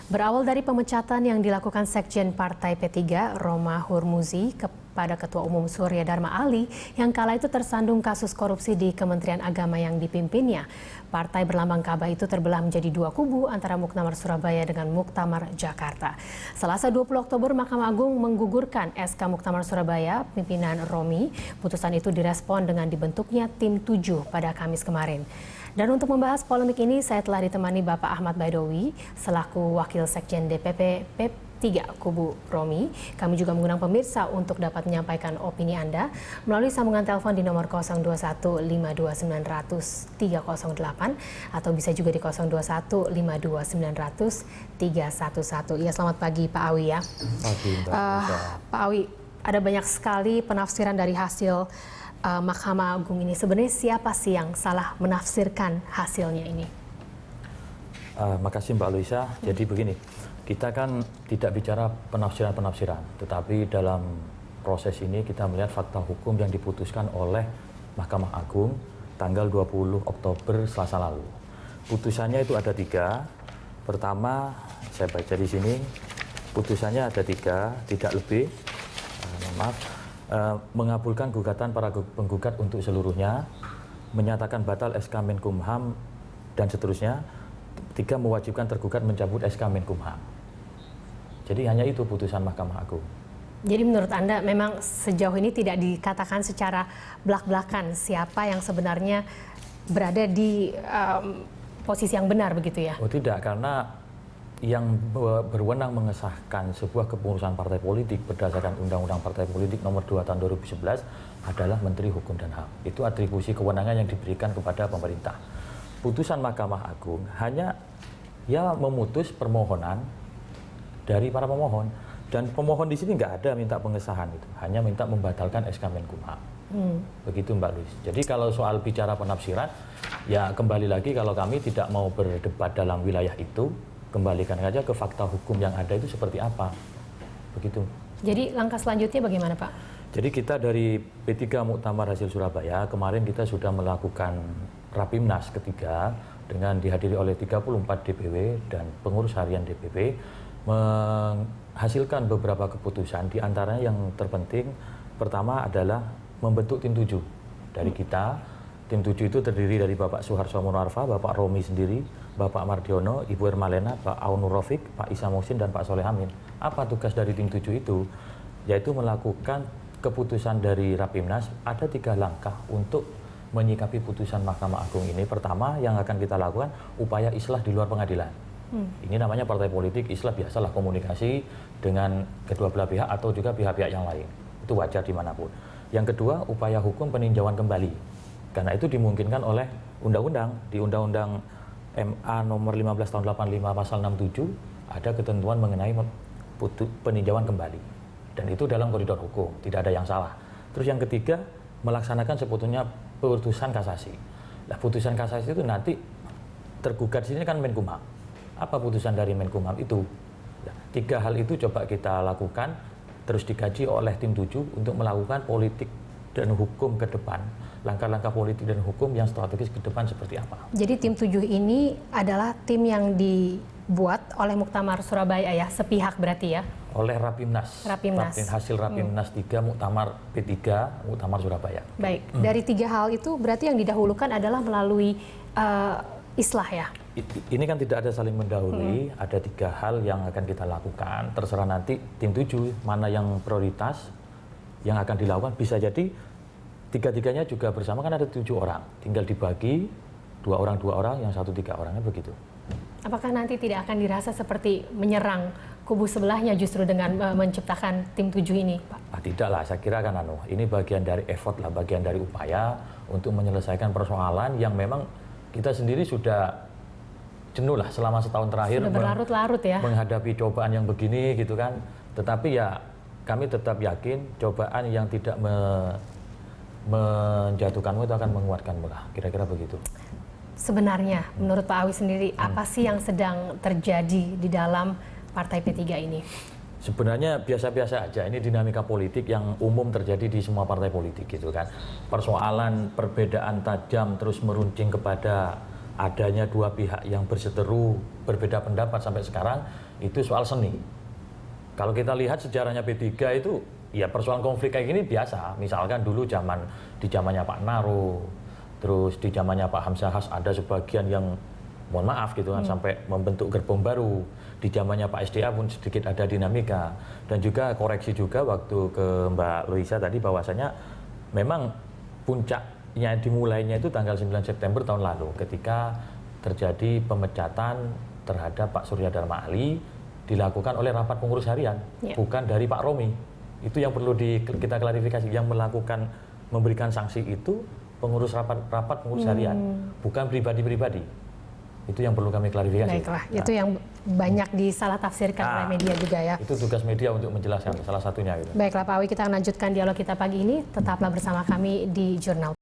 Berawal dari pemecatan yang dilakukan Sekjen Partai P3, Roma Hurmuzi, kepada Ketua Umum Surya Dharma Ali yang kala itu tersandung kasus korupsi di Kementerian Agama yang dipimpinnya. Partai berlambang Ka'bah itu terbelah menjadi dua kubu antara Muktamar Surabaya dengan Muktamar Jakarta. Selasa 20 Oktober, Mahkamah Agung menggugurkan SK Muktamar Surabaya pimpinan Romi. Putusan itu direspon dengan dibentuknya Tim 7 pada Kamis kemarin. Dan untuk membahas polemik ini, saya telah ditemani Bapak Ahmad Baidowi selaku Wakil Sekjen DPP P3 Kubu Romi. Kami juga mengundang pemirsa untuk dapat menyampaikan opini Anda melalui sambungan telepon di nomor 021-52900-308 atau bisa juga di 021-52900-311. Ya, selamat pagi Pak Awi ya. Pagi, Pak Awi, ada banyak sekali penafsiran dari hasil Mahkamah Agung ini. Sebenarnya siapa sih yang salah menafsirkan hasilnya ini? Makasih Mbak Luisa. Jadi begini, kita kan tidak bicara penafsiran-penafsiran, tetapi dalam proses ini kita melihat fakta hukum yang diputuskan oleh Mahkamah Agung tanggal 20 Oktober Selasa lalu. Putusannya itu ada 3. Pertama, saya baca di sini, putusannya ada 3, tidak lebih. Mengabulkan gugatan para penggugat untuk seluruhnya, menyatakan batal SK Menkumham, dan seterusnya. 3, mewajibkan tergugat mencabut SK Menkumham. Jadi hanya itu putusan Mahkamah Agung. Jadi menurut Anda memang sejauh ini tidak dikatakan secara belak-belakan siapa yang sebenarnya berada di posisi yang benar begitu ya? Oh tidak, karena yang berwenang mengesahkan sebuah kepengurusan partai politik berdasarkan Undang-Undang Partai Politik Nomor 2 Tahun 2011 adalah Menteri Hukum dan HAM. Itu atribusi kewenangan yang diberikan kepada pemerintah. Putusan Mahkamah Agung hanya memutus permohonan dari para pemohon, dan pemohon di sini nggak ada minta pengesahan itu, hanya minta membatalkan SK Menkumham. Begitu Mbak Luis. Jadi kalau soal bicara penafsiran, ya kembali lagi kalau kami tidak mau berdebat dalam wilayah itu, kembalikan saja ke fakta hukum yang ada itu seperti apa. Begitu. Jadi langkah selanjutnya bagaimana Pak? Jadi kita dari P3 Muktamar Hasil Surabaya, kemarin kita sudah melakukan Rapimnas ketiga dengan dihadiri oleh 34 DPW dan pengurus harian DPP, menghasilkan beberapa keputusan, diantaranya yang terpenting pertama adalah membentuk Tim 7 dari kita. Tim 7 itu terdiri dari Bapak Suharso Monoarfa, Bapak Romi sendiri, Bapak Mardiono, Ibu Ermalena, Pak Aunur Rafiq, Pak Isa Muhsin, dan Pak Soleh Amin. Apa tugas dari Tim 7 itu? Yaitu melakukan keputusan dari Rapimnas. Ada 3 langkah untuk menyikapi putusan Mahkamah Agung ini. Pertama, yang akan kita lakukan upaya islah di luar pengadilan. Ini namanya partai politik, islah biasalah komunikasi dengan kedua belah pihak atau juga pihak-pihak yang lain. Itu wajar dimanapun. Yang kedua, upaya hukum peninjauan kembali. Karena itu dimungkinkan oleh undang-undang. Di Undang-Undang MA nomor 15 tahun 85 pasal 67 ada ketentuan mengenai peninjauan kembali. Dan itu dalam koridor hukum, tidak ada yang salah. Terus yang ketiga, melaksanakan sebetulnya putusan kasasi. Nah, putusan kasasi itu nanti tergugat di sini kan Menkumham. Apa putusan dari Menkumham itu? Nah, 3 hal itu coba kita lakukan, terus dikaji oleh Tim 7 untuk melakukan politik dan hukum ke depan. Langkah-langkah politik dan hukum yang strategis ke depan seperti apa. Jadi Tim 7 ini adalah tim yang dibuat oleh Muktamar Surabaya ya, sepihak berarti ya? Oleh Rapimnas. Hasil Rapimnas 3 Muktamar P3 Muktamar Surabaya. Baik, dari 3 hal itu berarti yang didahulukan adalah melalui islah ya? Ini kan tidak ada saling mendahului, ada 3 hal yang akan kita lakukan. Terserah nanti Tim 7 mana yang prioritas yang akan dilakukan. Bisa jadi 3-tiganya juga bersama, kan ada 7 orang. Tinggal dibagi 2 orang, yang 1 3 orangnya begitu. Apakah nanti tidak akan dirasa seperti menyerang kubu sebelahnya justru dengan menciptakan Tim 7 ini, Pak? Tidak lah, saya kira kan ini bagian dari effort lah, bagian dari upaya untuk menyelesaikan persoalan yang memang kita sendiri sudah jenuh lah selama setahun terakhir. Sudah berlarut-larut ya? Menghadapi cobaan yang begini gitu kan. Tetapi ya kami tetap yakin cobaan yang tidak menjatuhkanmu itu akan menguatkanmu lah, kira-kira begitu. Sebenarnya menurut Pak Awi sendiri apa sih yang sedang terjadi di dalam Partai P3 ini? Sebenarnya biasa-biasa aja, ini dinamika politik yang umum terjadi di semua partai politik gitu kan. Persoalan perbedaan tajam terus meruncing kepada adanya dua pihak yang berseteru, berbeda pendapat sampai sekarang, itu soal seni. Kalau kita lihat sejarahnya P3 itu, ya persoalan konflik kayak gini biasa. Misalkan dulu di zamannya Pak Naro, terus di zamannya Pak Hamzahas ada sebagian yang, mohon maaf gitu kan, sampai membentuk gerbong baru. Di zamannya Pak SDA pun sedikit ada dinamika. Dan juga koreksi juga waktu ke Mbak Luisa tadi bahwasanya memang puncaknya dimulainya itu tanggal 9 September tahun lalu ketika terjadi pemecatan terhadap Pak Surya Dharma Ali dilakukan oleh rapat pengurus harian, bukan dari Pak Romi. Itu yang perlu kita klarifikasi, yang memberikan sanksi itu pengurus rapat pengurus harian, bukan pribadi-pribadi. Itu yang perlu kami klarifikasi. Baiklah, itu yang banyak disalah tafsirkan oleh media juga ya. Itu tugas media untuk menjelaskan salah satunya. Gitu. Baiklah Pak Awi, kita akan lanjutkan dialog kita pagi ini. Tetaplah bersama kami di Jurnal.